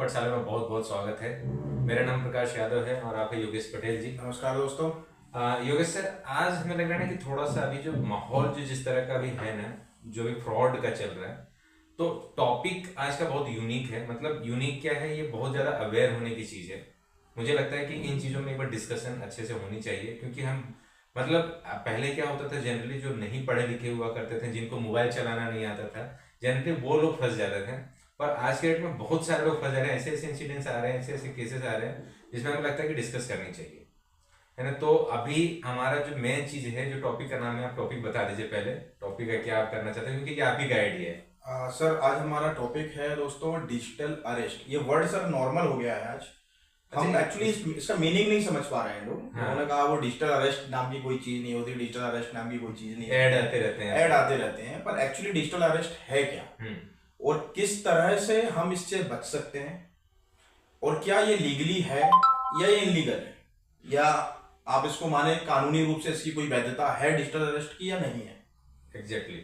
पाठशाला में बहुत बहुत स्वागत है। मेरा नाम प्रकाश यादव है और आप है योगेश पटेल जी। नमस्कार दोस्तों। योगेश सर, आज हमें लग रहा है कि थोड़ा सा अभी जो माहौल जो जिस तरह का भी है ना, जो भी फ्रॉड का चल रहा है, तो टॉपिक आज का बहुत यूनिक है। मतलब यूनिक क्या है, ये बहुत ज़्यादा अवेयर होने की चीज़ है। मुझे लगता है कि इन चीज़ों में एक बार डिस्कशन अच्छे से होनी चाहिए, क्योंकि हम मतलब पहले क्या होता था, जनरली जो नहीं पढ़े लिखे हुआ करते थे, जिनको मोबाइल चलाना नहीं आता था, जनरली वो लोग फंस जाते थे। पर आज के डेट में बहुत सारे लोग फंस जा रहे हैं, ऐसे ऐसे इंसिडेंट्स आ रहे हैं, ऐसे ऐसे केसेस आ रहे हैं जिसमें हमें लगता है कि डिस्कस करनी चाहिए, है ना। तो अभी हमारा जो मेन चीज है, जो टॉपिक का नाम है, आप टॉपिक बता दीजिए पहले। टॉपिक है क्या आप करना चाहते हैं, क्योंकि ये आप ही का आइडिया है। सर आज हमारा टॉपिक है दोस्तों डिजिटल अरेस्ट। ये वर्ड सर नॉर्मल हो गया है आज। हम एक्चुअली इसका मीनिंग नहीं समझ पा रहे हैं लोग। उन्होंने कहा वो डिजिटल अरेस्ट नाम की कोई चीज नहीं होती, डिजिटल अरेस्ट नाम की कोई चीज नहीं, ऐड आते रहते हैं, ऐड आते रहते हैं। पर एक्चुअली डिजिटल अरेस्ट है क्या और किस तरह से हम इससे बच सकते हैं, और क्या ये लीगली है या ये इनलीगल है, या आप इसको माने कानूनी रूप से इसकी कोई वैधता है डिजिटल अरेस्ट की या नहीं है। एग्जैक्टली।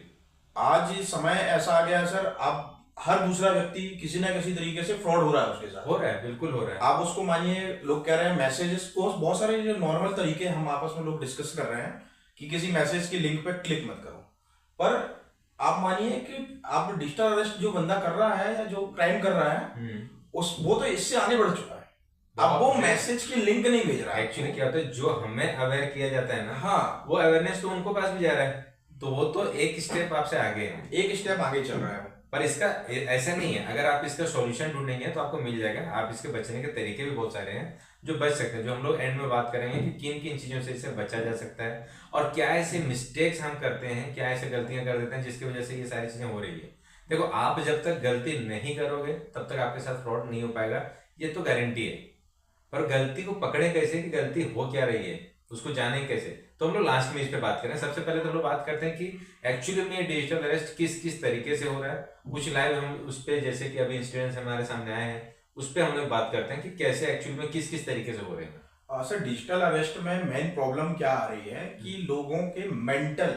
आज समय ऐसा आ गया है सर, अब हर दूसरा व्यक्ति किसी ना किसी तरीके से फ्रॉड हो रहा है उसके साथ। हो रहा है, बिल्कुल हो रहा है। आप उसको मानिए, लोग कह रहे हैं मैसेजेस को, बहुत सारे जो नॉर्मल तरीके हम आपस में लोग डिस्कस कर रहे हैं कि किसी मैसेज की लिंक पे क्लिक मत करो। पर आप मानिए कि आप डिजिटल अरेस्ट जो बंदा कर रहा है या जो क्राइम कर रहा है वो तो इससे आगे बढ़ चुका है। अब वो मैसेज की लिंक नहीं भेज रहा है। एक्चुअली क्या होता है, जो हमें अवेयर किया जाता है ना, हाँ, वो अवेयरनेस तो उनको पास भी जा रहा है, तो वो तो एक स्टेप आपसे आगे है, एक स्टेप आगे चल रहा है। पर इसका ऐसा नहीं है। अगर आप इसका सॉल्यूशन ढूंढेंगे तो आपको मिल जाएगा। आप इसके बचने के तरीके भी बहुत सारे हैं जो बच सकते हैं, जो हम लोग एंड में बात करेंगे कि किन किन चीज़ों से इससे बचा जा सकता है, और क्या ऐसे मिस्टेक्स हम करते हैं, क्या ऐसे गलतियां कर देते हैं जिसकी वजह से ये सारी चीज़ें हो रही है। देखो, आप जब तक गलती नहीं करोगे तब तक आपके साथ फ्रॉड नहीं हो पाएगा, ये तो गारंटी है। पर गलती को पकड़े कैसे, कि गलती हो क्या रही है, उसको जाने कैसे, तो हम लोग लास्ट में इस पे बात करें। सबसे पहले तो हम लोग बात करते हैं कि एक्चुअली में ये डिजिटल अरेस्ट किस किस तरीके से हो रहा है। कुछ लाइव हम उस पे, जैसे कि अभी इंसिडेंट्स हमारे सामने आए हैं, उस पे हम लोग बात करते हैं कि कैसे एक्चुअली में किस किस तरीके से हो रहे हैं। सर डिजिटल अरेस्ट में मेन प्रॉब्लम क्या आ रही है कि लोगों के मेंटल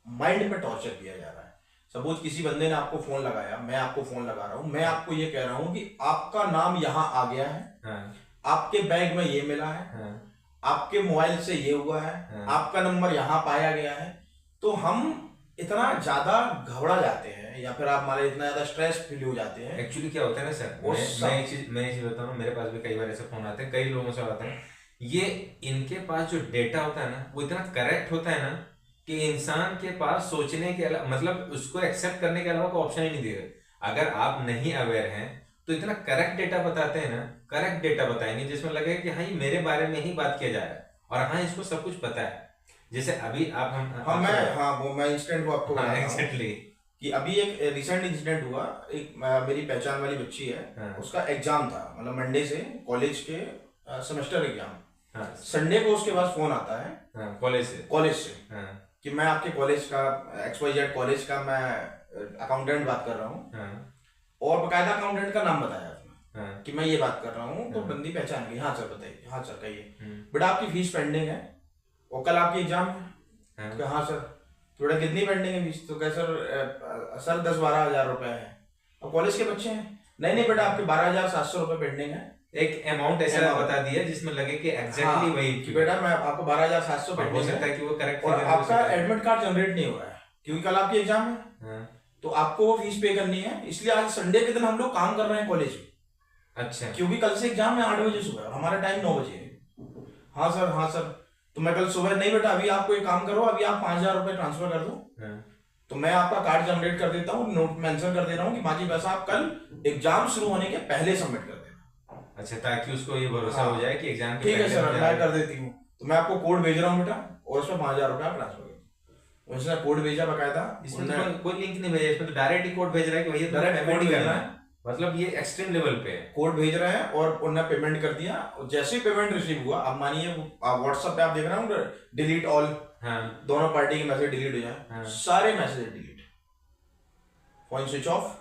माइंड पे टॉर्चर किया जा रहा है। सपोज किसी बंदे ने आपको फोन लगाया, मैं आपको फोन लगा रहा हूँ, मैं आपको ये कह रहा हूँ कि आपका नाम यहाँ आ गया है, हाँ, आपके बैग में ये मिला है, हाँ, आपके मोबाइल से ये हुआ है, हाँ, आपका नंबर यहाँ पाया गया है। तो हम इतना ज्यादा घबरा जाते हैं, या फिर आप हमारे इतना ज्यादा स्ट्रेस फील हो जाते हैं। एक्चुअली क्या होता है ना सर, मैं एक चीज बताऊँ, मेरे पास भी कई बार ऐसे फोन आते हैं, कई लोगों से आते हैं। ये इनके पास जो डेटा होता है ना, वो इतना करेक्ट होता है ना कि इंसान के पास सोचने के अलावा, मतलब उसको एक्सेप्ट करने के अलावा कोई ऑप्शन ही नहीं देगा। अगर आप नहीं अवेयर हैं तो इतना करेक्ट डेटा बताते हैं ना, करेक्ट डेटा बताएंगे जिसमें लगेगा कि हाँ, ये मेरे बारे में ही बात किया जा रहा है, और हाँ, इसको सब कुछ पता है। जैसे अभी आप मैं इंसिडेंट को आपको बताता हूँ एग्जैक्टली कि अभी एक रिसेंट इंसिडेंट हुआ। एक मेरी पहचान वाली बच्ची है, हाँ, उसका एग्जाम था, मतलब मंडे से कॉलेज के सेमेस्टर एग्जाम। हाँ, संडे को उसके पास फोन आता है, हाँ, कॉलेज से हाँ, कि मैं आपके कॉलेज का XYZ कॉलेज का मैं अकाउंटेंट बात कर रहा हूँ, हाँ, और बकायदा अकाउंटेंट का नाम बताया उसने, हाँ, कि मैं ये बात कर रहा हूँ। तो हाँ, बंदी पहचान गई, हाँ सर बताइए, हाँ सर कहिए, बेटा आपकी फीस पेंडिंग है और कल आपकी एग्जाम है। हाँ, तो हाँ सर। तो बेटा कितनी पेंडिंग है फीस? तो कह सर 10-12 हज़ार रुपए है। अब कॉलेज के बच्चे हैं, नहीं नहीं बेटा आपके 12,700 रुपए पेंडिंग है। एक अमाउंट ऐसा बता दिया जिसमें लगे कि एग्जैक्टली वही, कि बेटा मैं आपको 12,700 हो पेंडिंग सकता है, है कि वो करेक्ट, और आपका एडमिट कार्ड जनरेट नहीं हो रहा है क्योंकि कल आपकी एग्जाम है। हाँ, तो आपको वो फीस पे करनी है, इसलिए आज संडे के दिन हम लोग काम कर रहे हैं कॉलेज में। अच्छा, क्योंकि कल से एग्जाम है 8 बजे सुबह, हमारा टाइम 9 बजे है। हाँ सर, हाँ सर। तो मैं कल सुबह, नहीं बेटा अभी आपको एक काम करो, अभी आप 5,000 रुपए ट्रांसफर कर दो। हाँ, तो मैं आपका कार्ड जनरेट कर देता हूँ, नोट मेंशन कर दे रहा हूँ कि बाकी पैसा आप कल एग्जाम शुरू होने के पहले सबमिट कर देना। अच्छा, ताकि उसको ये भरोसा हो जाए कि एग्जाम के ठीक है पहले सर, हो मैं जाए। कर देती हूँ। तो मैं आपको कोड भेज रहा हूँ बेटा, और उसमें 5,000 रुपए आप ट्रांसफर कर दो। उसने कोड भेजा बकायदा, इसमें तो कोई लिंक नहीं भेजा, इसमें तो डायरेक्ट ही कोड भेज रहा है कि भैया डायरेक्ट पेमेंट कोड ही भेज करना रहा है। है, मतलब ये एक्सट्रीम लेवल पे है। कोड भेज रहे हैं, और उन्होंने पेमेंट कर दिया। और जैसे ही पेमेंट रिसीव हुआ, अब मानिए व्हाट्सएप पे आप देख रहे हो डिलीट ऑल, हाँ, दोनों पार्टी के मैसेज डिलीट हो जाए। हाँ, सारे message delete, phone switch off,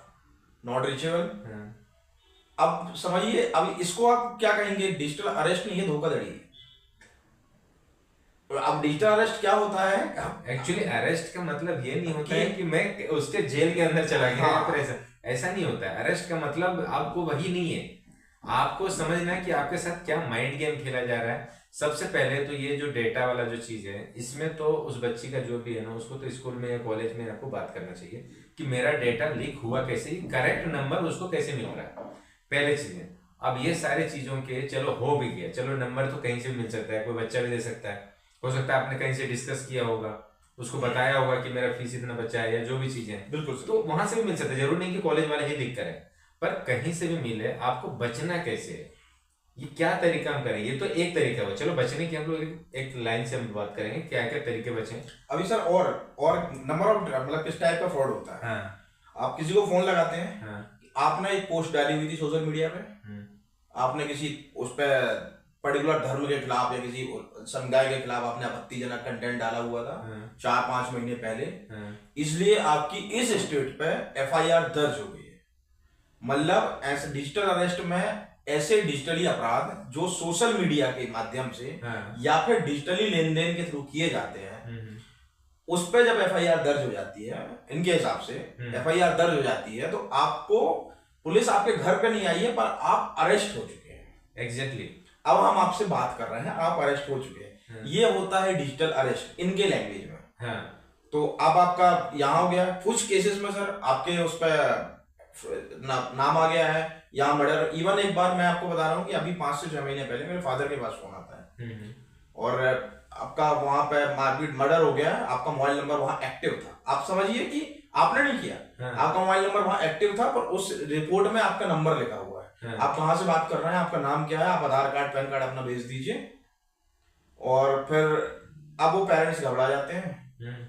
not reachable. हाँ, अब समझिए, अब इसको आप क्या कहेंगे? डिजिटल अरेस्ट नहीं है, धोखाधड़ी है। अब डिजिटल अरेस्ट क्या होता है? एक्चुअली अरेस्ट का मतलब ये नहीं होता है कि मैं उसके जेल के अंदर चला गया, या फिर ऐसा ऐसा नहीं होता है। अरेस्ट का मतलब आपको वही नहीं है, आपको समझना है कि आपके साथ क्या माइंड गेम खेला जा रहा है। सबसे पहले तो ये जो डेटा वाला जो चीज है, इसमें तो उस बच्ची का जो भी है ना, उसको तो स्कूल में या कॉलेज में आपको बात करना चाहिए कि मेरा डेटा लीक हुआ कैसे, करेक्ट नंबर उसको कैसे मिल रहा है, पहले चीजें। अब ये सारे चीजों के चलो हो भी गया, चलो नंबर तो कहीं से भी मिल सकता है, कोई बच्चा भी दे सकता है, हो सकता है आपने कहीं से डिस्कस किया होगा, उसको बताया होगा कि मेरा फीस इतना बचा है या जो भी चीजें हैं, बिल्कुल तो वहां से भी मिल सकता है। जरूरी नहीं कि कॉलेज वाले ही लीक करें, पर कहीं से भी मिले, आपको बचना कैसे है, ये क्या तरीका हम करें, ये तो एक तरीका है। चलो बचने की हम लोग एक लाइन से हम बात करेंगे क्या क्या तरीके बचे। अभी सर और नंबर ऑफ मतलब किस टाइप का फ्रॉड होता है। हाँ आप किसी को फोन लगाते हैं, हाँ आपने एक पोस्ट डाली हुई थी सोशल मीडिया पे, आपने किसी उस पे पर्टिकुलर धर्म के खिलाफ या किसी समुदाय के खिलाफ आपने आपत्तिजनक कंटेंट डाला हुआ था 4-5 महीने पहले, इसलिए आपकी इस स्टेट पे एफआईआर दर्ज हो गई है। मतलब ऐसे डिजिटल अरेस्ट में ऐसे डिजिटली अपराध जो सोशल मीडिया के माध्यम से या फिर डिजिटली लेन देन के थ्रू किए जाते हैं, उस पे जब एफआईआर दर्ज हो जाती है, इनके हिसाब से एफआईआर दर्ज हो जाती है, तो आपको पुलिस आपके घर पे नहीं आई है, पर आप अरेस्ट हो चुके हैं। एग्जैक्टली अब हम आपसे बात कर रहे हैं, आप अरेस्ट हो चुके हैं। ये होता है डिजिटल अरेस्ट इनके लैंग्वेज में। तो अब आपका यहाँ हो गया, कुछ केसेस में सर आपके उस पर नाम आ गया है या मर्डर। इवन एक बार मैं आपको बता रहा हूँ कि अभी 5 से 6 महीने पहले मेरे फादर के पास फोन आता है और आपका वहां पे मारपीट मर्डर हो गया है, आपका मोबाइल नंबर वहां एक्टिव था। आप समझिए कि आपने नहीं किया, आपका मोबाइल नंबर वहां एक्टिव था, पर उस रिपोर्ट में आपका नंबर लिखा हुआ है। आप कहाँ से बात कर रहे हैं, आपका नाम क्या है, आप आधार कार्ड पैन कार्ड अपना भेज दीजिए। और फिर अब वो पेरेंट्स घबरा जाते हैं,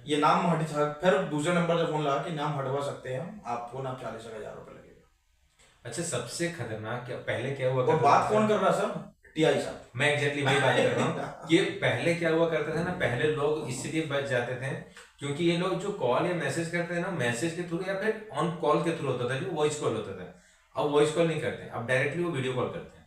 ये नाम फिर दूसरे नंबर से फोन लगा कि नाम हटवा सकते हैं हम, आपको ना 40,000 रुपए लगेगा। अच्छा, सबसे खतरनाक क्या पहले क्या हुआ, बात कौन कर रहा सर, टीआई साहब। मैं एग्जैक्टली वही बात कर रहा हूँ कि पहले क्या हुआ करता था ना, पहले लोग इसलिए बच जाते थे क्योंकि ये लोग जो कॉल या मैसेज करते हैं ना, मैसेज के थ्रू या फिर ऑन कॉल के थ्रू होता था, जो वॉइस कॉल होता था। अब वॉइस कॉल नहीं करते, अब डायरेक्टली वो वीडियो कॉल करते हैं,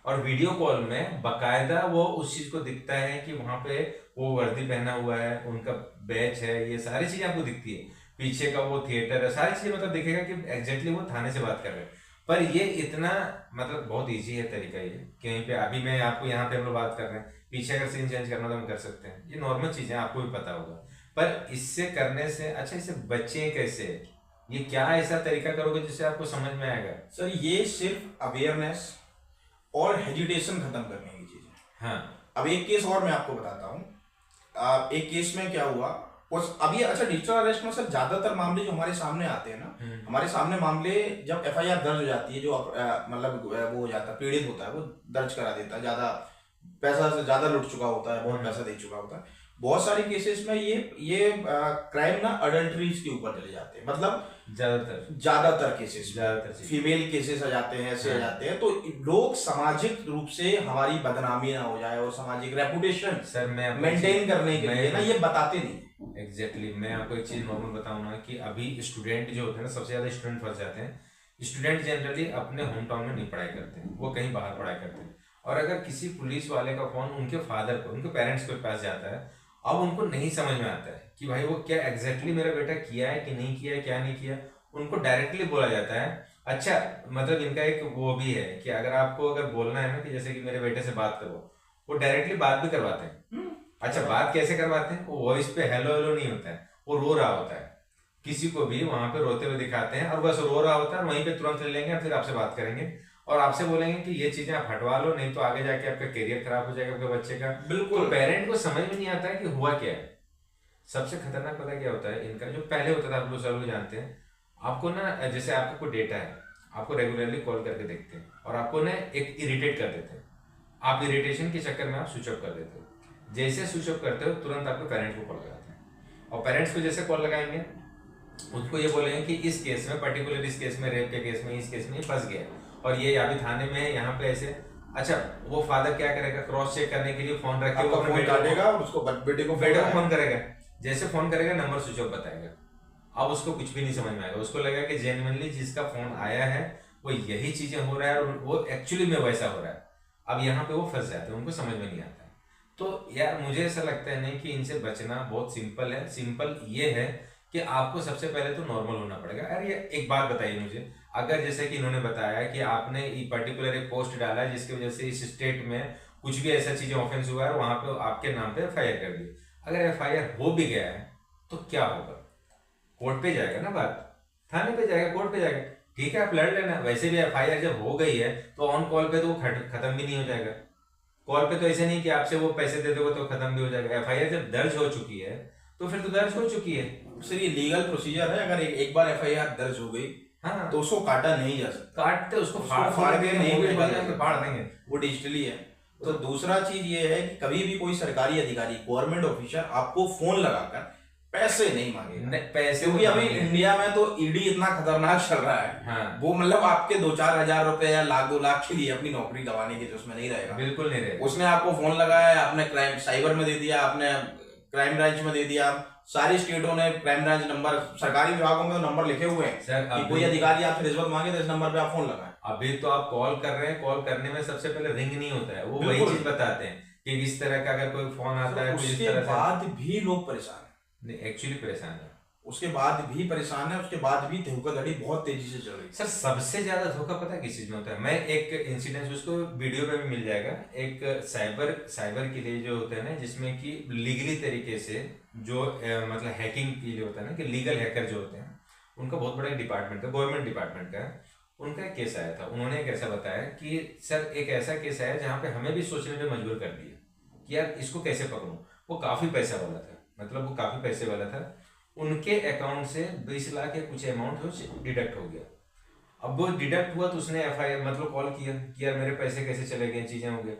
और वीडियो कॉल में बाकायदा वो उस चीज को दिखता है कि वहां पे वो वर्दी पहना हुआ है, उनका बैच है, ये सारी चीजें आपको दिखती है, पीछे का वो थिएटर है, सारी चीजें मतलब दिखेगा कि एग्जैक्टली वो थाने से बात कर रहे हैं। पर ये इतना मतलब बहुत इजी है तरीका ये, कहीं पे अभी मैं आपको यहाँ पे हम लोग बात कर रहे हैं, पीछे अगर सीन चेंज करना तो हम कर सकते हैं, ये नॉर्मल चीजें आपको भी पता होगा। पर इससे करने से अच्छा, इससे बच्चे कैसे, ये क्या ऐसा तरीका करोगे जिससे आपको समझ में आएगा? सर ये सिर्फ अवेयरनेस और हेजिटेशन खत्म करने की चीज है। हाँ, अब एक केस और मैं आपको बताता हूँ। एक केस में क्या हुआ उस अभी, अच्छा डिजिटल अरेस्ट में सर ज्यादातर मामले जो हमारे सामने आते हैं ना, हमारे सामने मामले जब एफआईआर दर्ज हो जाती है, जो मतलब वो हो जाता है, पीड़ित होता है, वो दर्ज करा देता है, ज्यादा पैसा से ज्यादा लुट चुका होता है, बहुत पैसा दे चुका होता है। बहुत सारे केसेस में ये क्राइम ना अडल्ट्रीज के ऊपर चले जाते हैं, मतलब ज्यादातर केसेस, फीमेल केसेस आ जाते हैं, ऐसे आ जाते हैं। तो लोग सामाजिक रूप से हमारी बदनामी ना हो जाए और सामाजिक रेपुटेशन सर मैं मेंटेन करने के लिए ना ये बताते नहीं। एग्जैक्टली मैं आपको एक चीज नॉर्मल बताऊं ना कि अभी स्टूडेंट जो होते हैं ना, सबसे ज्यादा स्टूडेंट फंस जाते हैं। स्टूडेंट जनरली अपने होम टाउन में नहीं पढ़ाई करते हैं, वो कहीं बाहर पढ़ाई करते हैं, और अगर किसी पुलिस वाले का फोन उनके फादर को, उनके पेरेंट्स के पास जाता है, अब उनको नहीं समझ में आता है कि भाई वो क्या एग्जैक्टली मेरा बेटा किया है कि नहीं किया है, क्या नहीं किया, उनको डायरेक्टली बोला जाता है। अच्छा, मतलब इनका एक वो भी है कि अगर आपको अगर बोलना है ना कि जैसे कि मेरे बेटे से बात करो, वो डायरेक्टली बात भी करवाते हैं। अच्छा, बात कैसे करवाते हैं, वो वॉइस पे हेलो हेलो नहीं होता है, वो रो रहा होता है, किसी को भी वहां पे रोते हुए दिखाते हैं, और बस रो रहा होता है, वहीं पे तुरंत ले लेंगे, फिर आपसे बात करेंगे और आपसे बोलेंगे कि ये चीजें आप हटवा लो, नहीं तो आगे जाके आपका करियर खराब हो जाएगा आपके बच्चे का। बिल्कुल, तो पेरेंट को समझ में नहीं आता है कि हुआ क्या है। सबसे खतरनाक पता क्या होता है इनका, जो पहले होता था, आप लोग सब लोग जानते हैं, आपको ना जैसे आपका कोई डेटा है, आपको रेगुलरली कॉल करके देखते हैं और आपको ना एक इरिटेट कर देते हैं, आप इरिटेशन के चक्कर में आप स्विच ऑफ कर देते हो। जैसे स्विच ऑफ करते हो तुरंत आपको पेरेंट्स को कॉल लगाते हैं, और पेरेंट्स को जैसे कॉल लगाएंगे उनको ये बोलेंगे कि इस केस में, पर्टिकुलर इस केस में, रेप के केस में, इस केस में फंस गया और ये अभी थाने में है, यहाँ पे ऐसे। अच्छा, वो फादर क्या करेगा, क्रॉस चेक करने के लिए फोन रखे, वो फोन काटेगा, उसको बेटे को फोन करेगा, जैसे फोन करेगा नंबर स्विच ऑफ बताएगा। अब उसको कुछ भी नहीं समझ में आएगा, उसको लगेगा कि जेन्युइनली जिसका फोन आया है वो यही चीजें हो रहा है और वो एक्चुअली में वैसा हो रहा है। अब यहाँ पे वो फंस जाते हैं, उनको समझ में नहीं आता है। तो यार मुझे ऐसा लगता है नहीं कि इनसे बचना बहुत सिंपल है। सिंपल ये है कि कि आपको सबसे पहले तो नॉर्मल होना पड़ेगा। अरे ये एक बात बताइए मुझे, अगर जैसे कि इन्होंने बताया कि आपने पर्टिकुलर एक पोस्ट डाला है जिसकी वजह से इस स्टेट में कुछ भी ऐसा चीजें ऑफेंस हुआ है, वहां पे आपके नाम पे एफआईआर कर दी, अगर एफआईआर हो भी गया है तो क्या होगा? कोर्ट पे जाएगा ना बात, थाने पे जाएगा, कोर्ट पे जाएगा, ठीक है आप लड़ लेना। वैसे भी एफआईआर जब हो गई है तो ऑन कॉल पे तो वो खत्म भी नहीं हो जाएगा। कॉल पे तो ऐसे नहीं कि आपसे वो पैसे दे दोगे तो खत्म भी हो जाएगा। एफआईआर जब दर्ज हो चुकी है तो फिर तो दर्ज हो चुकी है। सर ये लीगल प्रोसीजर है, अगर एक बार एफआईआर दर्ज हो गई हाँ तो उसको काटा नहीं जा सकता, काटते उसको फाड़ के नहीं भी भेजा जाएगा। फाड़ देंगे। वो डिजिटली है। तो दूसरा चीज ये है कि कभी भी कोई सरकारी अधिकारी, गवर्नमेंट ऑफिसर आपको फोन लगाकर पैसे नहीं मांगेगा, पैसे, क्योंकि अभी इंडिया में तो ईडी इतना खतरनाक चल रहा है। हाँ। वो मतलब आपके 2-4 हजार रुपए या लाख 2 लाख के लिए अपनी नौकरी गंवाने के उसमें नहीं रहेगा, बिल्कुल नहीं रहेगा। उसने आपको फोन लगाया, आपने क्राइम साइबर में दे दिया, आपने क्राइम ब्रांच में दे दिया, सारी स्टेटों ने क्राइम ब्रांच नंबर, सरकारी विभागों में तो नंबर लिखे हुए हैं सर कि कोई अधिकारी आपसे रिश्वत मांगे तो इस नंबर पे आप फोन लगाएं। अभी तो आप कॉल कर रहे हैं, कॉल करने में सबसे पहले रिंग नहीं होता है, वो वही बिल्कुल। चीज बताते हैं कि इस तरह का अगर कोई फोन आता है कुछ इस उसके तरह से, बाद भी लोग परेशान हैं, नहीं एक्चुअली परेशान है, उसके बाद भी परेशान है, उसके बाद भी धोखाधड़ी बहुत तेजी से चल रही है। सर सबसे ज्यादा धोखा पता है किस चीज में होता है? मैं एक इंसिडेंट, उसको वीडियो पे भी मिल जाएगा, एक साइबर के लिए जो होता है ना, जिसमें कि लीगली तरीके से जो मतलब हैकिंग के लिए होता है ना, कि लीगल हैकर जो होते हैं उनका बहुत बड़ा डिपार्टमेंट है, गवर्नमेंट डिपार्टमेंट का है। उनका एक केस आया था, उन्होंने एक ऐसा बताया कि सर एक ऐसा केस आया जहाँ पे हमें भी सोचने पे मजबूर कर दिया कि यार इसको कैसे पकड़ूं। वो काफी पैसा वाला था, मतलब वो काफी पैसे वाला था, उनके अकाउंट से 20 लाख या कुछ अमाउंट जो डिडक्ट हो गया। अब वो डिडक्ट हुआ तो उसने एफआईआर मतलब कॉल किया कि यार मेरे पैसे कैसे चले गए, चीजें हो गई।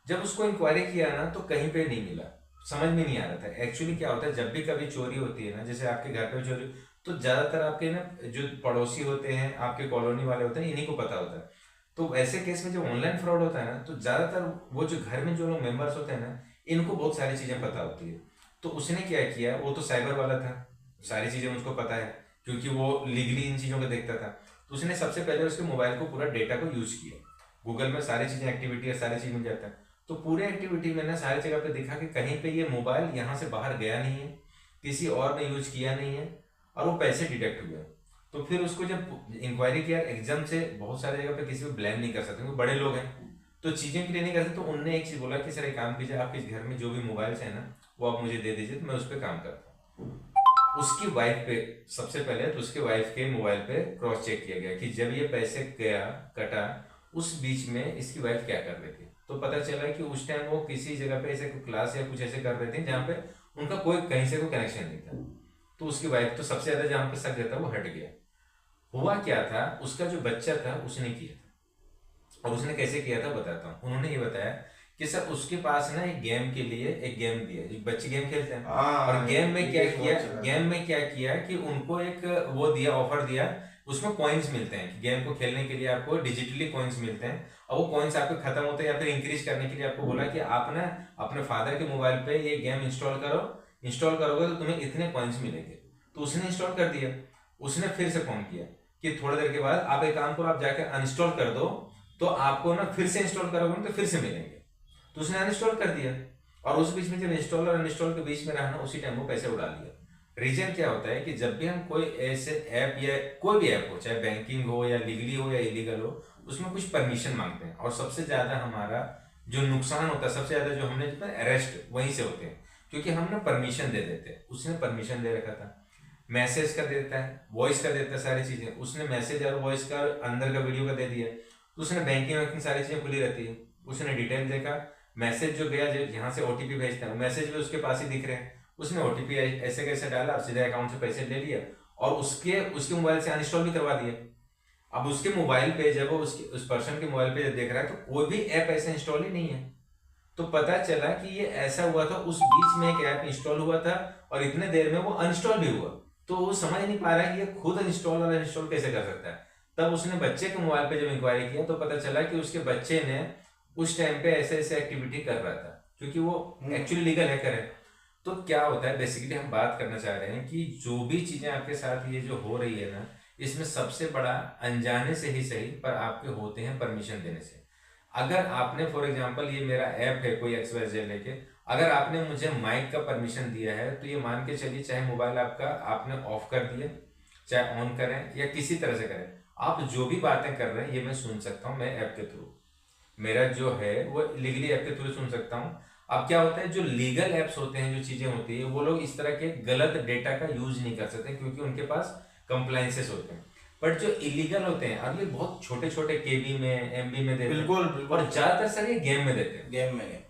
जब उसको इंक्वायरी किया ना तो कहीं पे नहीं मिला, समझ में नहीं आ रहा था। एक्चुअली क्या होता है, जब भी कभी चोरी होती है ना, जैसे आपके घर पे चोरी, तो ज्यादातर आपके ना जो पड़ोसी होते हैं, आपके कॉलोनी वाले होते हैं, इन्हीं को पता होता है। तो ऐसे केस में जो ऑनलाइन फ्रॉड होता है ना, तो ज्यादातर वो जो घर में जो लोग मेंबर्स होते हैं ना, इनको बहुत सारी चीजें पता होती है। तो उसने क्या किया, वो तो साइबर वाला था, सारी चीजें उसको पता है क्योंकि वो लीगली इन चीजों को देखता था। तो उसने सबसे पहले उसके मोबाइल को पूरा डेटा को यूज किया, गूगल में सारी चीजें एक्टिविटी है, सारी चीज मिल जाता है। तो पूरे एक्टिविटी में ना सारी जगह पे देखा कि कहीं पे ये मोबाइल यहाँ से बाहर गया नहीं है, किसी और ने यूज किया नहीं है, और वो पैसे डिटेक्ट हुए। तो फिर उसको जब इंक्वायरी किया, एग्जाम से बहुत सारी जगह पे किसी को ब्लेम नहीं कर सकते, बड़े लोग हैं तो चीजें के लिए नहीं कर सकते। तो उनने एक चीज बोला कि सर एक काम कीजिए, आपके घर में जो भी मोबाइल्स है ना वो आप मुझे दे दीजिए, तो मैं उस पर काम करता हूँ। उसकी वाइफ पे सबसे पहले तो उसके वाइफ के मोबाइल पे क्रॉस चेक किया गया कि जब ये पैसे गया कटा, उस बीच में इसकी वाइफ क्या कर रही थी। तो पता चला कि उस टाइम वो किसी जगह पे ऐसे क्लास या कुछ ऐसे कर रहे थे जहाँ पे उनका कोई कहीं से कोई कनेक्शन नहीं था। तो उसकी वाइफ तो सबसे ज्यादा जहाँ पे शक था वो हट गया। हुआ क्या था, उसका जो बच्चा था उसने किया था, और उसने कैसे किया था बताता हूँ। उन्होंने ये बताया कि सर उसके पास ना एक गेम के लिए एक गेम दिया, जो बच्चे गेम खेलते हैं, और गेम में क्या किया, गेम में क्या किया कि उनको एक वो दिया, ऑफर दिया, उसमें कॉइन्स मिलते हैं, गेम को खेलने के लिए आपको डिजिटली कॉइन्स मिलते हैं, और वो कॉइन्स आपके खत्म होते हैं या फिर इंक्रीज करने के लिए आपको बोला कि आप ना अपने फादर के मोबाइल पे ये गेम इंस्टॉल करो, इंस्टॉल करोगे तो तुम्हें इतने कॉइन्स मिलेंगे। तो उसने इंस्टॉल कर दिया। उसने फिर से फोन किया कि थोड़ी देर के बाद आप एक काम करो, आप जाकर अनइंस्टॉल कर दो, तो आपको ना फिर से इंस्टॉल करोगे तो फिर से मिलेंगे। तो उसने अनइंस्टॉल कर दिया, और उस बीच में जब इंस्टॉल और अनइंस्टॉल के बीच में रहना, उसी टाइम वो पैसे उड़ा लिया। रीजन क्या होता है कि जब भी हम कोई ऐसे ऐप या कोई भी ऐप हो, चाहे बैंकिंग हो या लीगली हो या इलीगल हो, उसमें कुछ परमिशन मांगते हैं, और सबसे ज्यादा हमारा जो नुकसान होता है, सबसे ज्यादा जो हमने अरेस्ट वहीं से होते हैं, क्योंकि हम ना परमिशन दे देते हैं। उसने परमिशन दे रखा था, मैसेज का देता है, वॉइस का देता है, सारी चीजें उसने मैसेज और वॉइस का अंदर का वीडियो का दे दिया। तो उसने बैंकिंग सारी चीजें खुली रहती है, उसने डिटेल देखा, मैसेज जो गया, जो यहाँ से ओटीपी भेजता है, मैसेज भी उसके पास ही दिख रहे हैं, उसने ओटीपी ऐसे कैसे डाला, सीधे अकाउंट से पैसे ले लिया, और उसके मोबाइल से अनइंस्टॉल भी करवा दिया। अब उसके मोबाइल पे जब वो उस पर्सन के मोबाइल पे देख रहा है तो कोई भी ऐप ऐसे इंस्टॉल ही नहीं है। तो पता चला कि ये ऐसा हुआ था, उस बीच में एक ऐप इंस्टॉल हुआ था और इतने देर में वो अनइंस्टॉल भी हुआ। तो वो समझ नहीं पा रहा है कि ये खुद इंस्टॉल और अनइंस्टॉल कैसे कर सकता है। तब उसने बच्चे के मोबाइल पे जब इंक्वायरी किया तो पता चला कि उसके बच्चे ने उस टाइम पे ऐसे ऐसे एक्टिविटी कर रहा था, क्योंकि वो एक्चुअली लीगल हैकर है। तो क्या होता है, बेसिकली हम बात करना चाह रहे हैं कि जो भी चीजें आपके साथ ये जो हो रही है ना, इसमें सबसे बड़ा अनजाने से ही सही पर आपके होते हैं परमिशन देने से। अगर आपने फॉर एग्जांपल ये मेरा ऐप है कोई XYZ लेके, अगर आपने मुझे माइक का परमिशन दिया है तो ये मान के चलिए, चाहे मोबाइल आपका आपने ऑफ कर दिया, चाहे ऑन करें या किसी तरह से करें, आप जो भी बातें कर रहे हैं ये मैं सुन सकता हूँ, मैं ऐप के थ्रू, मेरा जो है वो लीगली ऐप के थ्रू सुन सकता हूँ। अब क्या होता है, जो लीगल एप्स होते हैं, जो चीजें होती है, वो लोग इस तरह के गलत डेटा का यूज नहीं कर सकते क्योंकि उनके पास कंप्लाइंसेस होते हैं। बट जो इलीगल होते हैं, अब ये बहुत छोटे छोटे केबी में, एमबी में देते हैं, बिल्कुल बिल्कुल। और ज्यादातर सर ये गेम में देते हैं। गेम में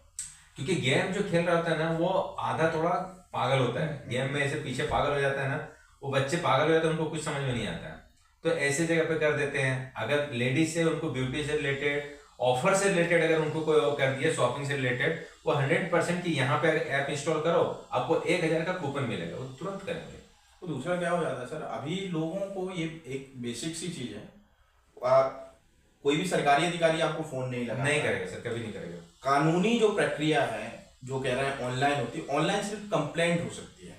क्योंकि गेम जो खेल रहा होता है ना, वो आधा थोड़ा पागल होता है, गेम में ऐसे पीछे पागल हो जाता है ना, वो बच्चे पागल हो जाते हैं, उनको कुछ समझ में नहीं आता है, तो ऐसे जगह पे कर देते हैं। अगर लेडीज से, उनको ब्यूटी से रिलेटेड, ऑफर से रिलेटेड अगर उनको कोई कर दिया, शॉपिंग से रिलेटेड, वो 100% की यहाँ पे अगर ऐप इंस्टॉल करो आपको 1000 का कूपन मिलेगा, वो तुरंत करेंगे। तो दूसरा क्या हो जाता है सर, अभी लोगों को ये एक बेसिक सी चीज है, कोई भी सरकारी अधिकारी आपको फोन नहीं लगा, नहीं करेगा सर, कभी नहीं करेगा। कानूनी जो प्रक्रिया है, जो कह रहे हैं ऑनलाइन होती है, ऑनलाइन सिर्फ कंप्लेंट हो सकती है,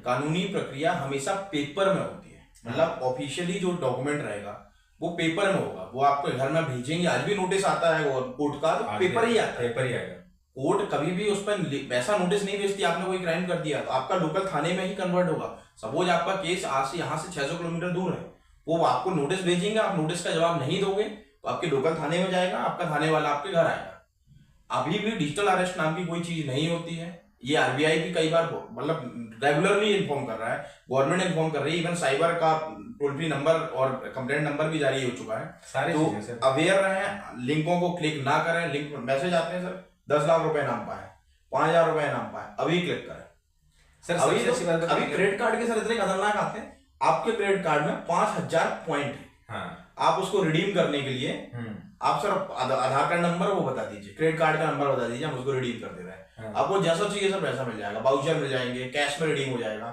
कानूनी प्रक्रिया हमेशा पेपर में होती है। मतलब ऑफिशियली जो डॉक्यूमेंट रहेगा वो पेपर में होगा, वो आपको घर में भेजेंगे। आज भी नोटिस आता है और कोर्ट का, तो पेपर ही आता है, पेपर ही आएगा। कोर्ट कभी भी उस पर वैसा नोटिस नहीं भेजती आपने कोई क्राइम कर दिया तो आपका लोकल थाने में ही कन्वर्ट होगा। सपोज आपका केस आज से यहाँ से 600 किलोमीटर दूर है, वो आपको नोटिस भेजेंगे, आप नोटिस का जवाब नहीं दोगे तो आपके लोकल थाने में जाएगा, आपका थाने वाला आपके घर आएगा। अभी भी डिजिटल अरेस्ट नाम की कोई चीज नहीं होती है। ये आरबीआई भी कई बार मतलब रेगुलरली इन्फॉर्म कर रहा है, गवर्नमेंट इन्फॉर्म कर रही है, इवन साइबर का टोल फ्री नंबर और कंप्लेंट नंबर भी जारी हो चुका है। सारे तो अवेयर रहें, लिंकों को क्लिक ना करें। लिंक मैसेज आते हैं सर 10 लाख रुपए नाम पाए, 5000 रुपए नाम पाए, अभी क्लिक करें सर। अभी क्रेडिट कार्ड के सर इतने खतरनाक आते हैं, आपके क्रेडिट कार्ड में 5000 पॉइंट है। हाँ। आप उसको रिडीम करने के लिए आप सर आधार कार्ड नंबर वो बता दीजिए, क्रेडिट कार्ड का नंबर बता दीजिए, हम उसको रिडीम कर दे रहे हैं। हाँ। आपको जैसा चाहिए सर वैसा मिल जाएगा, वाउचर मिल जाएंगे, कैश में रिडीम हो जाएगा।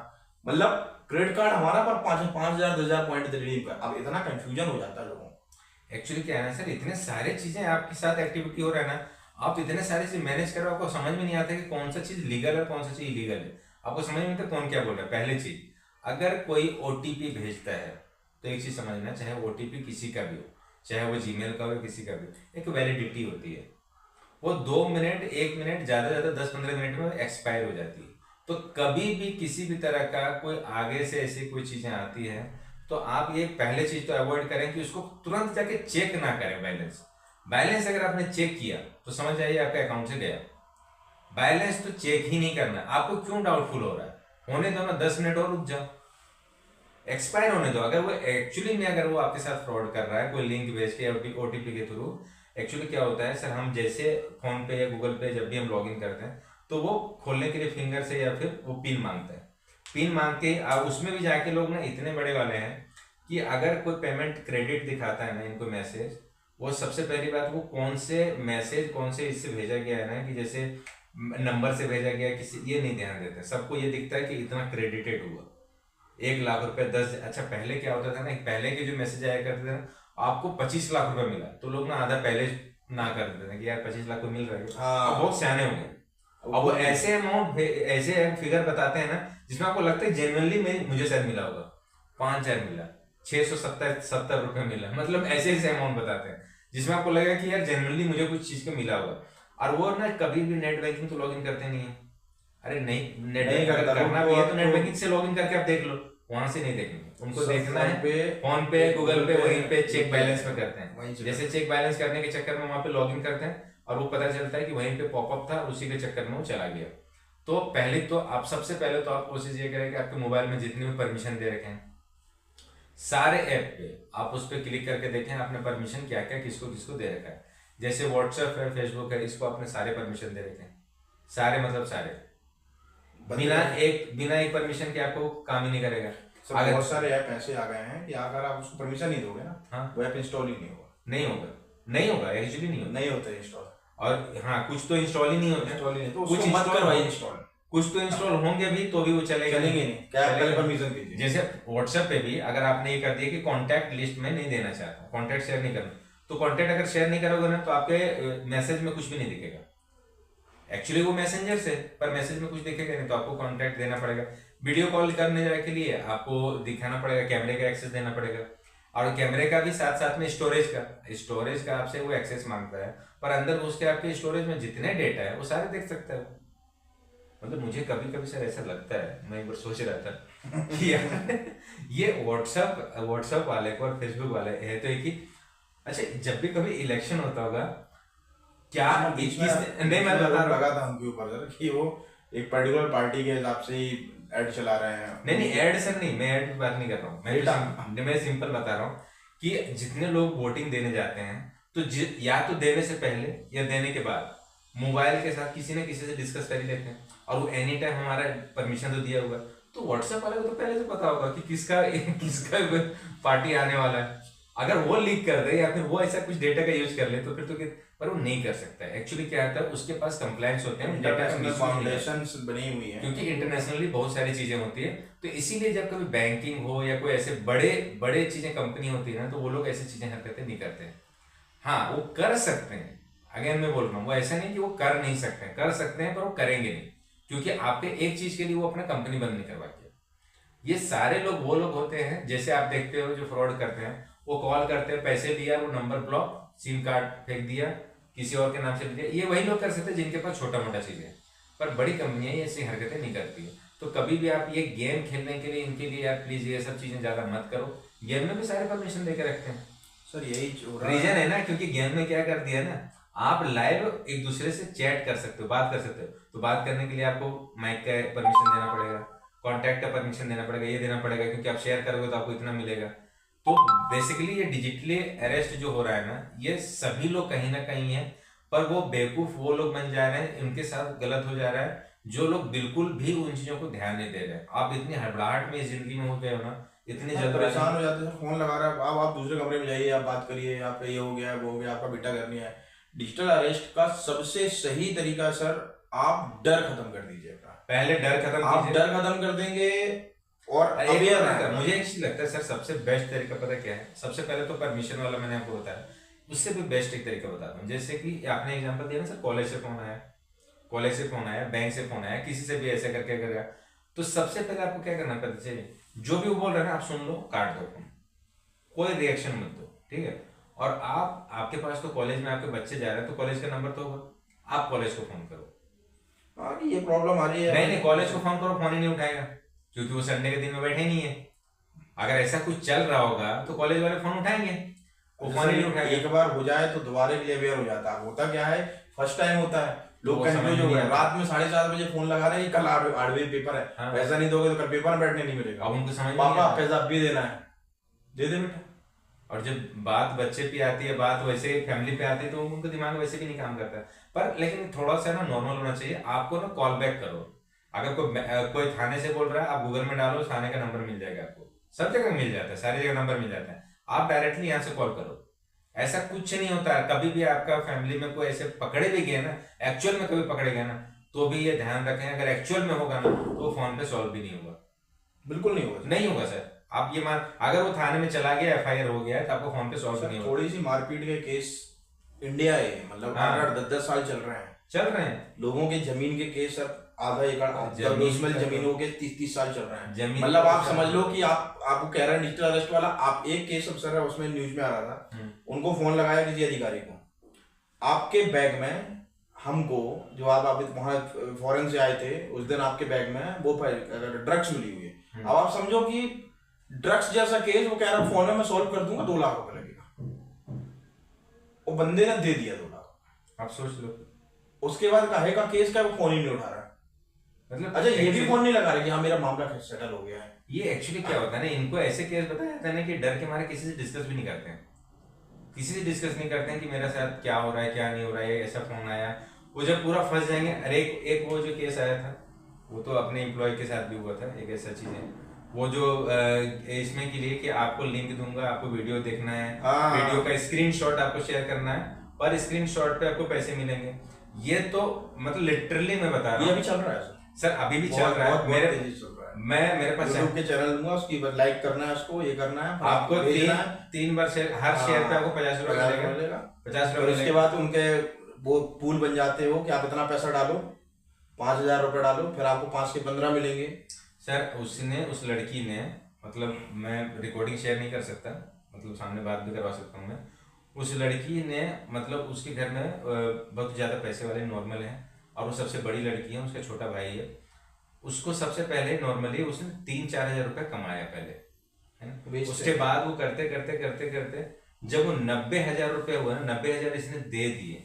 मतलब क्रेडिट कार्ड हमारा पर 5000 10,000 पॉइंट रिडीम कर। अब इतना कंफ्यूजन हो जाता है लोगों को। एक्चुअली क्या है ना सर, इतने सारे चीजें आपके साथ एक्टिविटी हो रहा है ना, आप इतने सारे चीज मैनेज कर रहे हो, आपको समझ में नहीं आता कि कौन सा चीज लीगल है, कौन सा चीज इलीगल है। आपको समझ में आता कौन क्या बोल रहा है। पहली चीज, अगर कोई ओटीपी भेजता है तो एक चीज समझना, चाहे ओटीपी किसी का भी हो, चाहे वो जीमेल का हो, किसी का भी, एक वैलिडिटी होती है। वो 2 मिनट, 1 मिनट, ज्यादा से ज्यादा 10-15 मिनट में एक्सपायर हो जाती है। तो कभी भी किसी भी तरह का कोई आगे से ऐसी कोई चीजें आती है तो आप ये पहले चीज तो अवॉइड करें कि उसको तुरंत जाके चेक ना करें। बैलेंस अगर आपने चेक किया तो समझ जाइए आपका अकाउंट से गया। बैलेंस तो चेक ही नहीं करना। आपको क्यों डाउटफुल हो रहा है, होने दो ना, 10 मिनट और रुक जाओ, एक्सपायर होने दो। अगर वो एक्चुअली में अगर वो आपके साथ फ्रॉड कर रहा है, कोई लिंक भेज के ओटीपी के थ्रू, एक्चुअली क्या होता है सर, हम जैसे फोन पे या गूगल पे जब भी हम लॉगिन करते हैं तो वो खोलने के लिए फिंगर से या फिर वो पिन मांगता है। पिन मांग के उसमें भी जाके लोग ना इतने बड़े वाले हैं कि अगर कोई पेमेंट क्रेडिट दिखाता है ना इनको मैसेज, वो सबसे पहली बात वो कौन से मैसेज कौन से इससे भेजा गया है ना, कि जैसे नंबर से भेजा गया किसी, ये नहीं ध्यान देते। सबको ये दिखता है कि इतना क्रेडिटेड हुआ, 1 लाख रुपए 10। अच्छा पहले क्या होता था ना, पहले के जो मैसेज आया करते थे ना, आपको 25 लाख रुपए मिला, तो लोग ना आधा पहले ना कर देते थे कि यार 25 लाख को मिल रहा है। हाँ। बहुत सियाने हो गए। अब वो ऐसे अमाउंट, ऐसे फिगर बताते हैं ना जिसमें आपको लगता है जेन्युइनली मुझे शायद मिला होगा, 5000 मिला, 670 रुपए मिला, मतलब ऐसे ऐसे अमाउंट बताते हैं जिसमें आपको लगेगा कि यार जेन्युइनली मुझे कुछ चीज का मिला होगा। और वो ना कभी भी नेट बैंकिंग तो लॉगिन करते नहीं है। अरे नहीं, नेट बैंकिंग करना भी है तो नेट बैंकिंग से लॉगिन करके आप देख लो, वहां से नहीं देखेंगे। उनको देखना है फोन पे, गूगल पे, वहीं पे चेक बैलेंस में करते हैं। जैसे चेक बैलेंस करने के चक्कर में वहां पे लॉगिन करते हैं और वो पता चलता है कि वहीं पे पॉपअप था, उसी के चक्कर में वो चला गया। तो पहले तो आप सबसे पहले तो आप कोशिश ये करें कि आपके मोबाइल में जितने भी परमिशन दे रखे हैं सारे ऐप पे आप उस पर क्लिक करके देखें आपने परमिशन क्या क्या किसको किसको दे रखा है। जैसे व्हाट्सएप है, फेसबुक है, इसको आपने सारे परमिशन दे रखे हैं, सारे मतलब सारे, बिना एक परमिशन के आपको काम ही नहीं करेगा। अगर बहुत सारे ऐप ऐसे आ गए हैं कि अगर आप उसको परमिशन नहीं दोगे ना, हाँ, वो ऐप इंस्टॉल ही नहीं होगा, एक्चुअली नहीं होता इंस्टॉल। और हाँ, कुछ तो इंस्टॉल ही नहीं होते, तो कुछ मत करवाइए इंस्टॉल, कुछ तो इंस्टॉल होंगे भी तो भी वो चलेंगे नहीं। क्या पहले परमिशन कीजिए। जैसे व्हाट्सएप पे भी अगर आपने ये कर दिया कि कॉन्टैक्ट लिस्ट में नहीं देना चाहता, कॉन्टैक्ट शेयर नहीं करना, तो कॉन्टैक्ट अगर शेयर नहीं करोगे ना तो आपके मैसेज में कुछ भी नहीं दिखेगा। एक्चुअली वो मैसेंजर से, पर मैसेज में कुछ दिखेगा नहीं, तो आपको कॉन्टैक्ट देना पड़ेगा। वीडियो कॉल करने के लिए आपको दिखाना पड़ेगा, कैमरे का एक्सेस देना पड़ेगा, और कैमरे का भी साथ साथ में स्टोरेज का आपसे वो एक्सेस मांगता है, पर अंदर उसके आपके स्टोरेज में जितने डेटा है वो सारे देख सकता है। मतलब मुझे कभी कभी सर ऐसा लगता है, मैं एक बार सोच रहा था कि यार ये व्हाट्सएप वाले को और फेसबुक वाले है तो एक ही। अच्छा, जब भी कभी इलेक्शन होता होगा क्या बीच में 21 नहीं मैं आरोप बता रहा लगा हूँ। था उनके ऊपर सर कि वो एक पर्टिकुलर पार्टी के हिसाब से ही ऐड चला रहे हैं। नहीं नहीं ऐड सर नहीं, मैं ऐड की बात नहीं कर रहा हूँ, मैं सिंपल बता रहा हूँ कि जितने लोग वोटिंग देने जाते हैं तो या तो देने से पहले या देने के बाद मोबाइल के साथ किसी न किसी से डिस्कस कर ही लेते हैं, और वो एनी टाइम हमारा परमिशन तो दिया हुआ है। तो व्हाट्सएप वाले को तो पहले से पता होगा कि किसका किसका पार्टी आने वाला है। अगर वो लीक कर दे या फिर वो ऐसा कुछ डेटा का यूज कर ले तो फिर तो पर वो नहीं कर सकता है। एक्चुअली क्या होता है, उसके पास कंप्लायंस होते हैं, डेटा का मिसयूज नहीं करता। फाउंडेशंस बनी हुई है क्योंकि इंटरनेशनली बहुत सारी चीजें होती है, तो इसीलिए जब कभी बैंकिंग हो या कोई ऐसे बड़े बड़े चीजें कंपनी होती है ना, तो वो लोग ऐसी चीजें हरकतें नहीं करते हैं। हाँ वो कर सकते हैं, अगेन मैं बोल रहा हूँ वो ऐसा नहीं कि वो कर नहीं सकते हैं, कर सकते हैं पर वो करेंगे नहीं, क्योंकि आपके एक चीज के लिए वो अपना कंपनी बंद नहीं करवा के। ये सारे लोग वो लोग होते हैं जैसे आप देखते हो जो फ्रॉड करते हैं, वो कॉल करते हैं, पैसे दिया, वो नंबर ब्लॉक, सिम कार्ड फेंक दिया, किसी और के नाम से दिया। ये वही लोग कर सकते हैं जिनके पास छोटा मोटा चीज है, पर बड़ी कंपनियां ये ऐसी हरकतें नहीं करती है। तो कभी भी आप ये गेम खेलने के लिए इनके लिए यार प्लीज ये सब चीजें ज्यादा मत करो। गेम में भी सारे परमिशन देकर रखते हैं। सर यही हो रहा रीजन है ना, क्योंकि गेम में क्या कर दिया ना, आप लाइव एक दूसरे से चैट कर सकते हो, बात कर सकते हो। तो बात करने के लिए आपको माइक का परमिशन देना पड़ेगा, कॉन्टैक्ट का परमिशन देना पड़ेगा, ये देना पड़ेगा, क्योंकि आप शेयर करोगे तो आपको इतना मिलेगा। तो बेसिकली ये डिजिटली अरेस्ट जो हो रहा है ना, ये सभी लोग कहीं ना कहीं है, पर वो बेवकूफ वो लोग बन जा रहे हैं, उनके साथ गलत हो जा रहा है जो लोग बिल्कुल भी उन चीजों को ध्यान नहीं दे रहे हैं। आप इतनी हड़बड़ाहट में इस जिंदगी में हो गए हो ना, इतनी आप जल्दबाजी परेशान हो जाते हैं, फोन लगा रहा है, अब आप दूसरे कमरे में जाइए, आप बात करिए, आपका ये हो गया वो हो गया, आपका बेटा घर नहीं है। डिजिटल अरेस्ट का सबसे सही तरीका सर, आप डर खत्म कर दीजिए अपना। पहले डर खत्म आप कीजिए। डर खत्म कर देंगे और एक अवेयर बात है, रहेंगे। मुझे एक चीज लगता है सर, सबसे बेस्ट तरीका पता क्या है? सबसे पहले तो परमिशन वाला मैंने आपको बताया, उससे भी बेस्ट एक तरीका बताता हूँ। जैसे कि आपने एग्जांपल दिया ना सर, कॉलेज से फोन आया, कॉलेज से फोन आया, बैंक से फोन आया, किसी से भी ऐसे करके करेगा, तो सबसे पहले आपको क्या करना पड़ता है? जो भी वो बोल रहा है ना, आप सुन लो, काट दो फोन, कोई रिएक्शन मत दो, ठीक है? और आपके पास तो कॉलेज में आपके बच्चे जा रहे हैं, तो कॉलेज का नंबर तो होगा, आप कॉलेज को फोन करो। हाँ ये प्रॉब्लम आ रही है। नहीं नहीं, कॉलेज को फोन करो, फोन ही नहीं उठाएगा, क्योंकि वो संडे के दिन में बैठे नहीं है। अगर ऐसा कुछ चल रहा होगा तो कॉलेज वाले फोन उठाएंगे, वो फोन ही नहीं उठाएंगे। एक बार हो जाए तो दोबारा के लिए अवेयर हो जाता है। होता क्या है, फर्स्ट टाइम होता है, लोग वो कंफ्यूज समझ हो नहीं गए, आता। रात में 7:30 बजे फोन लगा रहे हैं, कल 8 बजे पेपर है, हाँ। पैसा नहीं दोगे तो कल पेपर में बैठने नहीं मिलेगा। अब उनको समझ नहीं पापा आता। पैसा अब भी देना है, दे दे बेटा। और जब बात बच्चे पे आती है, बात वैसे फैमिली पे आती है, तो उनको दिमाग वैसे भी नहीं काम करता है। पर लेकिन थोड़ा सा ना नॉर्मल होना चाहिए। आपको ना कॉल बैक करो, अगर कोई थाने से बोल रहा है, आप गूगल में डालो, थाने का नंबर मिल जाएगा आपको, सब जगह मिल जाता है, सारी जगह नंबर मिल जाता है। आप डायरेक्टली यहाँ से कॉल करो। ऐसा कुछ नहीं होता है, कभी भी आपका फैमिली में कोई ऐसे पकड़े भी गए ना, एक्चुअल में कभी पकड़े गए ना, तो भी ये ध्यान रखें, अगर एक्चुअल में होगा ना तो फोन पे सॉल्व भी नहीं होगा, बिल्कुल नहीं होगा। नहीं होगा सर। आप ये मान, अगर वो थाने में चला गया, एफआईआर हो गया है, तो आपको फोन पे सॉल्व नहीं होगा। थोड़ी सी मारपीट के केस इंडिया है, मतलब हाँ। 8-10 साल चल रहे हैं। हैं लोगों के जमीन के केस अब आधा एकड़ बेसमेंट जमीनों के 30-30 साल चल रहे हैं। जमीन मतलब आप के समझ लो कि आपको कह रहे हैं डिजिटल अरेस्ट वाला। आप एक केस अफसर है, उसमें न्यूज में आ रहा था, उनको फोन लगाया किसी अधिकारी को, आपके बैग में हमको, जो आप वहां फॉरेन से आए थे उस दिन, आपके बैग में वो ड्रग्स मिली हुई है। अब आप समझो कि ड्रग्स जैसा केस वो कह रहा है फोन में मैं सॉल्व कर दूंगा, 2 लाख रुपए लगेगा। वो बंदे ने दे दिया 2 लाख। आप सोच लो। उसके बाद काहे का केस का वो फोन ही नहीं उठा रहा है। मतलब अच्छा ये भी फोन नहीं लगा रहे कि हाँ मेरा मामला सेटल हो गया है। ये एक्चुअली क्या होता है ना, इनको ऐसे केस बताया जाता है ना कि डर के मारे किसी से डिस्कस भी नहीं करते हैं, किसी से डिस्कस नहीं करते हैं कि मेरे साथ क्या हो रहा है, क्या नहीं हो रहा है, ऐसा फोन आया। वो जब पूरा फंस जाएंगे। अरे एक वो जो केस आया था, वो तो अपने एम्प्लॉय के साथ भी हुआ था, एक ऐसा चीज है, वो जो इसमें के लिए कि आपको लिंक दूंगा, आपको वीडियो देखना है, वीडियो का स्क्रीनशॉट आपको शेयर करना है, पर स्क्रीनशॉट पे आपको पैसे मिलेंगे। ये तो मतलब लिटरली मैं बता रहा हूँ, ये अभी चल रहा है सर, अभी भी चल रहा है। मेरे पास यूट्यूब के चैनल दूंगा, उसकी लाइक करना है, उसको ये करना है, आपको तीन बार शेयर, हर शेयर पे आपको 50 रुपए मिलेगा, 50 रुपए। उसके बाद उनके वो पूल बन जाते हो कि आप इतना पैसा डालो, 5,000 रुपए डालो, फिर आपको 5 के 15 मिलेंगे। सर उसने, उस लड़की ने, मतलब मैं रिकॉर्डिंग शेयर नहीं कर सकता, मतलब सामने बात भी करवा सकता हूँ मैं। उस लड़की ने, मतलब उसके घर में बहुत ज़्यादा पैसे वाले नॉर्मल हैं, और वो सबसे बड़ी लड़की है, उसका छोटा भाई है। उसको सबसे पहले नॉर्मली उसने 3-4 हजार रुपये कमाया पहले, है ना। उसके बाद वो करते करते करते करते जब वो 90,000 रुपये हुआ ना, 90,000 इसने दे दिए।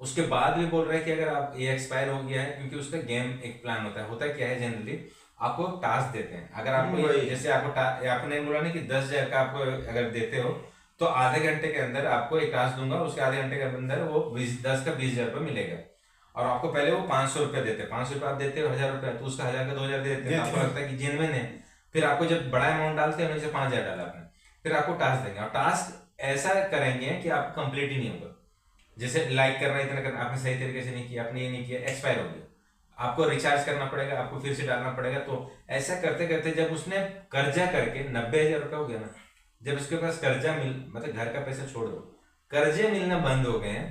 उसके बाद भी बोल रहा है कि अगर आप ये एक्सपायर हो गया है, क्योंकि उसका गेम एक प्लान होता क्या है जनरली आपको टास्क देते हैं। अगर आपको जैसे आपने बोला ना कि 10,000 का आपको अगर देते हो तो आधे घंटे के अंदर आपको एक टास्क दूंगा, उसके आधे घंटे के अंदर वो 10 का 20,000 रुपये मिलेगा। और आपको पहले वो 500 रुपये देते हैं, 500 रुपये आप देते हो 1,000 रुपये, तो उसका 1,000 का 2,000 दे देते हैं, आपको लगता है कि जेन्युइन है। फिर आपको जब बड़ा अमाउंट डालते हैं, जैसे 5,000 डाला आपने, फिर आपको टास्क देंगे और टास्क ऐसा करेंगे कि आपको कंप्लीट ही नहीं होगा। जैसे लाइक करना, इतना करना, आपने सही तरीके से नहीं किया, आपने ये नहीं किया, एक्सपायर हो गया, आपको रिचार्ज करना पड़ेगा, आपको फिर से डालना पड़ेगा। तो ऐसा करते करते जब उसने कर्जा करके 90,000 रुपये हो गया ना, जब उसके पास कर्जा मतलब घर का पैसा छोड़ दो, कर्जे मिलना बंद हो गए हैं,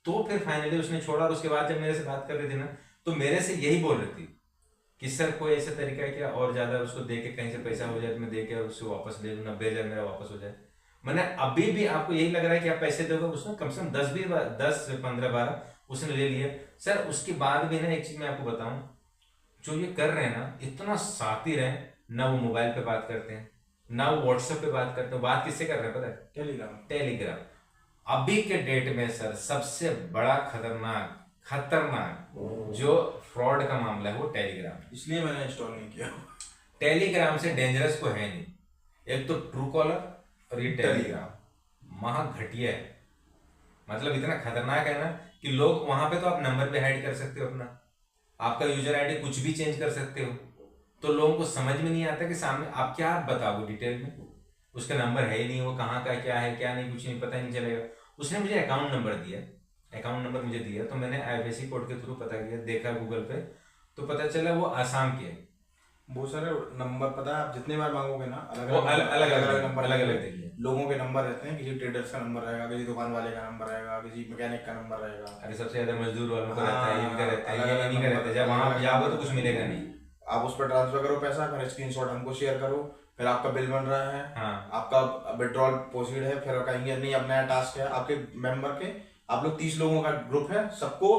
तो फिर फाइनली उसने छोड़ा। और उसके बाद जब मेरे से बात कर रही थी ना, तो मेरे से यही बोल रही थी कि सर कोई ऐसा तरीका है क्या और ज्यादा उसको दे के कहीं से पैसा हो जाए तो मैं दे के उससे वापस ले लूँ, 90,000 मेरा वापस हो जाए। मैंने अभी भी आपको यही लग रहा है कि आप पैसे दोगे, उसने कम से कम 10-15 बार उसने ले लिया सर। उसके बाद भी ना एक चीज मैं आपको बताऊं, जो ये कर रहे हैं ना, इतना शातिर है ना, वो मोबाइल पे बात करते हैं ना वो व्हाट्सएप पे बात करते हैं। बात किससे कर रहे हैं पता है? टेलीग्राम। अभी के डेट में सर सबसे बड़ा खतरनाक जो फ्रॉड का मामला है वो टेलीग्राम। इसलिए मैंने इंस्टॉल नहीं किया। टेलीग्राम से डेंजरस को है नहीं। एक तो ट्रू कॉलर और ये टेलीग्राम महा घटिया है। मतलब इतना खतरनाक है ना कि लोग वहां पे तो आप नंबर पे हाइड कर सकते हो अपना, आपका यूजर आईडी कुछ भी चेंज कर सकते हो, तो लोगों को समझ में नहीं आता कि सामने आप क्या बताओगे डिटेल में। उसका नंबर है ही नहीं, वो कहाँ का क्या है क्या नहीं, कुछ नहीं पता ही नहीं चलेगा। उसने मुझे अकाउंट नंबर दिया, अकाउंट नंबर मुझे दिया, तो मैंने आईएफएससी कोड के थ्रू पता किया, देखा गूगल पे, तो पता चला वो आसाम के। बहुत सारे नंबर पता है, आप जितने बार मांगोगे ना अलग अलग नंबर, अलग अलग देखिए लोगों के नंबर रहते हैं। किसी ट्रेडर्स का नंबर रहेगा, किसी दुकान वाले का नंबर रहेगा, किसी मैकेनिक का नंबर रहेगा। अरे सबसे ज्यादा मजदूर वालों का रहता है, इनका रहता है, ये नहीं का रहता है। जब वहां जाओगे तो कुछ मिलेगा नहीं। आप उस पर ट्रांसफर करो पैसा, फिर स्क्रीनशॉट हमको शेयर करो, फिर आपका बिल बन रहा है, हाँ, आपका विड्रॉल प्रोसीड है, फिर कहेंगे नहीं अब नया टास्क है। आपके मेंबर के आप लोग 30 लोगों का ग्रुप है, सबको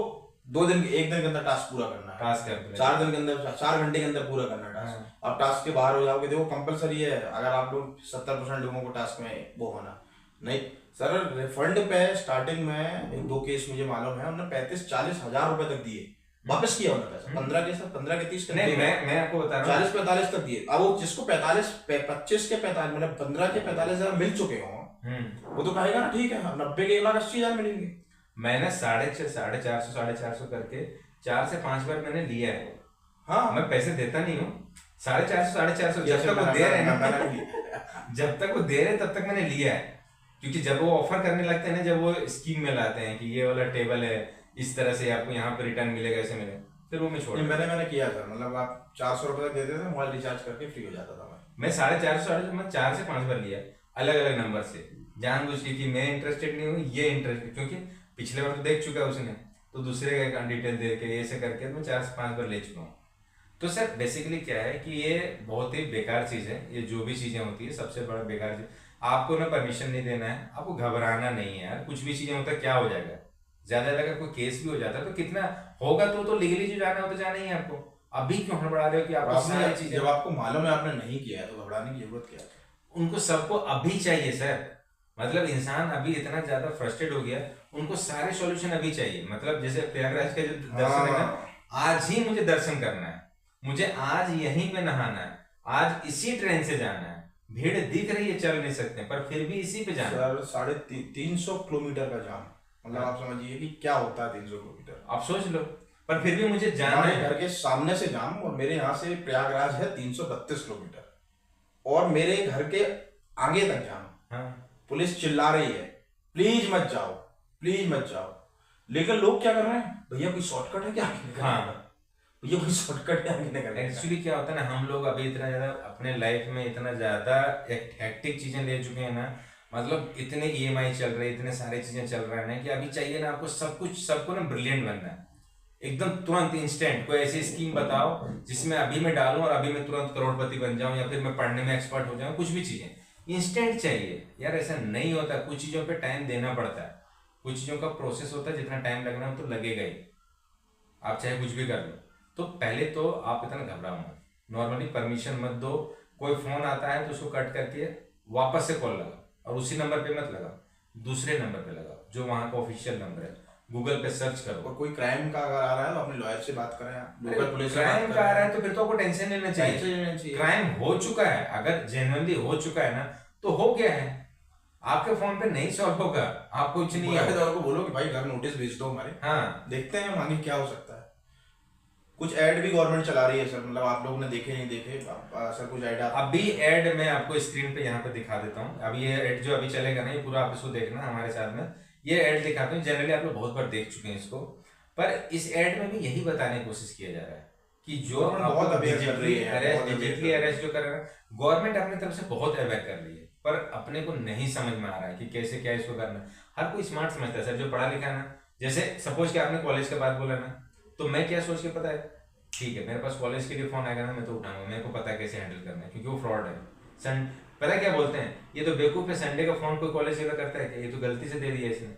1 दिन के अंदर टास्क पूरा करना है। टास्क 4 दिन के अंदर, 4 घंटे के अंदर पूरा करना है टास्क। अब टास्क के बाहर हो जाओगे, देखो कंपलसरी है अगर आप लोग 70% लोगों को टास्क में वो होना नहीं। सर रिफंड पे स्टार्टिंग में 1-2 केस मुझे मालूम है, उन्होंने 35-40 हजार रुपए तक दिए, वापस किया उन्होंने पैसा। 15 के 30 नहीं, मैं आपको बता रहा हूँ 40-45 तक दिए। अब वो जिसको 25 के 45 मतलब 15 के 45,000 मिल चुके हों, वो तो कहेगा ना ठीक है 90 के 1,80,000 मिलेंगे। मैंने 450 करके 4 से 5 बार मैंने लिया है। हाँ, मैं पैसे देता नहीं हूँ। 450 जब तक वो दे रहे हैं जब तक वो दे रहे तब तक मैंने लिया है। क्योंकि जब वो ऑफर करने लगते हैं ना, जब वो स्कीम में लाते हैं कि ये वाला टेबल है, इस तरह से आपको यहाँ पे रिटर्न मिलेगा, ऐसे मिलेगा, फिर वो मैं छोड़। मैंने किया था, मतलब आप 400 रुपए तक देते थे, मोबाइल रिचार्ज करके फ्री हो जाता था। मैं 450 मैं 4 से 5 बार लिया अलग अलग नंबर से, जानबूझ के कि मैं इंटरेस्टेड नहीं हूँ, ये इंटरेस्टेड, क्योंकि पिछले बार तो देख चुका है उसने, तो दूसरे का डिटेल दे के ऐसे करके मैं 4 से 5 बार ले चुका हूँ। तो सर बेसिकली क्या है कि ये बहुत ही बेकार चीज़ है। ये जो भी चीज़ें होती है सबसे बड़ा बेकार चीज़, आपको ना परमिशन नहीं देना है, आपको घबराना नहीं है यार। कुछ भी चीज़ें होता है क्या हो जाएगा, ज्यादा अगर कोई केस भी हो जाता है तो कितना होगा, तो लीगली जो जाना हो तो जाना ही है आपको। अभी क्यों हड़बड़ा रहे हो कि आपको सारी चीजें, जब आपको मालूम है आपने नहीं किया है तो घबराने की जरूरत क्या है? उनको सबको अभी चाहिए सर। मतलब इंसान अभी इतना ज्यादा फ्रस्ट्रेट हो गया, उनको सारे सॉल्यूशन अभी चाहिए। मतलब जैसे प्रयागराज का जो दर्शन है ना, आज ही मुझे दर्शन करना है, मुझे आज यहीं पे नहाना है, आज इसी ट्रेन से जाना है, भीड़ दिख रही है चल नहीं सकते पर फिर भी इसी पे जाना है। सर 350 किलोमीटर का जाम, मतलब आप समझिए कि क्या होता है 300 किलोमीटर, आप सोच लो। पर फिर भी मुझे जाना है। घर के सामने से जाम, और मेरे यहाँ से प्रयागराज है 332 किलोमीटर, और मेरे घर के आगे तक जाम। हाँ। पुलिस चिल्ला रही है प्लीज मत जाओ, प्लीज मत जाओ, लेकिन लोग क्या कर रहे हैं, भैया कोई शॉर्टकट है क्या? हाँ, ये कोई शॉर्टकट है। एक्चुअली क्या होता है ना, हम लोग अभी इतना ज्यादा अपने लाइफ में इतना ज्यादा हेक्टिक चीजें ले चुके हैं ना, मतलब इतने ईएमआई चल रहे हैं, इतने सारे चीजें चल रहे हैं कि अभी चाहिए ना आपको सब कुछ, सबको ना ब्रिलियंट बनना है एकदम तुरंत इंस्टेंट। कोई ऐसी स्कीम बताओ जिसमें अभी मैं डालूं और अभी मैं तुरंत करोड़पति बन जाऊं, या फिर मैं पढ़ने में एक्सपर्ट हो जाऊं, कुछ भी चीजें इंस्टेंट चाहिए यार। ऐसा नहीं होता, कुछ चीजों पे टाइम देना पड़ता है, कुछ चीजों का प्रोसेस होता है, जितना टाइम लगना है तो लगेगा ही। आप चाहे कुछ भी कर लो। तो पहले तो आप इतना घबराओ मत, नॉर्मली परमिशन मत दो। कोई फोन आता है तो उसको कट करके वापस से कॉल लगाओ, और उसी नंबर पे मत लगाओ, दूसरे नंबर पे लगाओ जो वहाँ का ऑफिशियल नंबर है। गूगल पे सर्च करो। और कोई क्राइम का अगर आ रहा है तो अपने लॉयर से बात करें, लोकल पुलिस से बात क्राइम का आ रहा है तो फिर तो आपको टेंशन लेना टेंशन चाहिए। लेना चाहिए। क्राइम हो चुका है, अगर जेन्युइनली हो चुका है ना, तो हो गया है, आपके फोन पे नहीं सॉल्व होगा, आप कुछ नहीं है। बुलाएदार को बोलो कि भाई घर नोटिस भेज दो हमारे, हाँ, देखते हैं आगे क्या हो सकता है। कुछ ऐड भी गवर्नमेंट चला रही है सर, मतलब आप लोगों ने देखे नहीं देखे सर कुछ ऐड अभी ऐड मैं आपको स्क्रीन पे यहाँ पे दिखा देता हूँ। अभी ये ऐड जो अभी चलेगा ना, ये पूरा आप इसको देखना हमारे साथ में। ये ऐड दिखाते हैं, जनरली आप लोग बहुत बार देख चुके हैं इसको, पर इस ऐड में भी यही बताने की कोशिश किया जा रहा है कि जो गवर्नमेंट बहुत अवेयर कर रही है, बहुत aware डिजिटली कर रही है। अरेस्ट जो कर रहा है, गवर्नमेंट अपनी तरफ से बहुत अवेयर कर रही है, पर अपने को नहीं समझ में आ रहा है कि कैसे क्या इसको करना है। हर कोई स्मार्ट समझता है सर, जो पढ़ा लिखा है ना। जैसे सपोज कि आपने कॉलेज के बात बोला ना, तो मैं क्या सोच के, पता है, ठीक है मेरे पास कॉलेज के लिए फोन आएगा ना, मैं तो उठाऊंगा, मेरे को पता है कैसे हैंडल करना है, क्योंकि वो फ्रॉड है। सन पता है क्या बोलते हैं, ये तो बेवकूफ है, संडे का फोन कोई कॉलेज वाला करता है क्या, ये तो गलती से दे दिया इसने।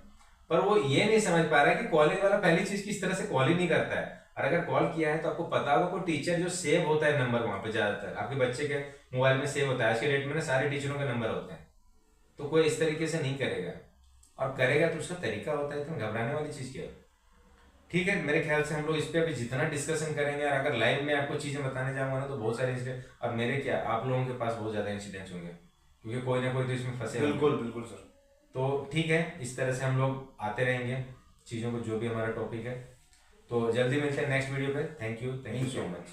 पर वो ये नहीं समझ पा रहा है कि कॉलेज वाला पहली चीज किस तरह से कॉल ही नहीं करता है, और अगर कॉल किया है तो आपको पता होगा कोई टीचर जो सेव होता है नंबर वहां पे, ज्यादातर आपके बच्चे के मोबाइल में सेव होता है। आज के डेट में ना सारे टीचरों के नंबर होते हैं, तो कोई इस तरीके से नहीं करेगा, और करेगा तो उसका तरीका होता है, तो घबराने वाली चीज क्या है। ठीक है, मेरे ख्याल से हम लोग इस पे अभी जितना डिस्कशन करेंगे, और अगर लाइव में आपको चीजें बताने जाऊंगा ना, तो बहुत सारे इंसिडेंट, और मेरे क्या आप लोगों के पास बहुत ज्यादा इंसिडेंट्स होंगे, क्योंकि कोई ना कोई तो इसमें फंसे होंगे। बिल्कुल बिल्कुल सर। तो ठीक है, इस तरह से हम लोग आते रहेंगे चीज़ों को, जो भी हमारा टॉपिक है। तो जल्दी मिलते हैं नेक्स्ट वीडियो पे। Thank you so much.